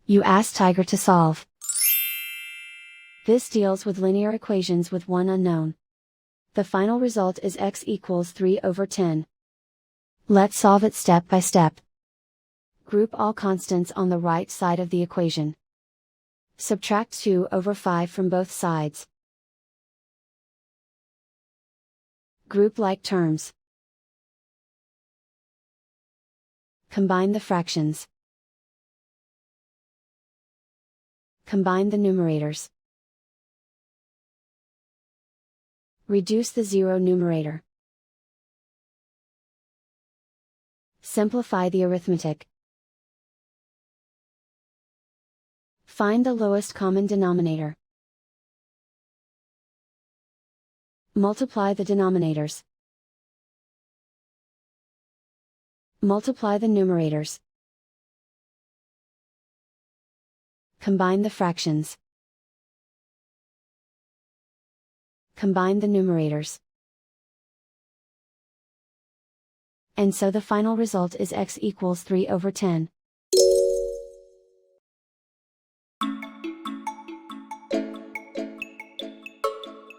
You ask Tiger to solve. This deals with linear equations with one unknown. The final result is x equals 3/10. Let's solve it step by step. Group all constants on the right side of the equation. Subtract 2/5 from both sides. Group like terms. Combine the fractions. Combine the numerators. Reduce the zero numerator. Simplify the arithmetic. Find the lowest common denominator. Multiply the denominators. Multiply the numerators. Combine the fractions. Combine the numerators. And so the final result is x equals 3/10.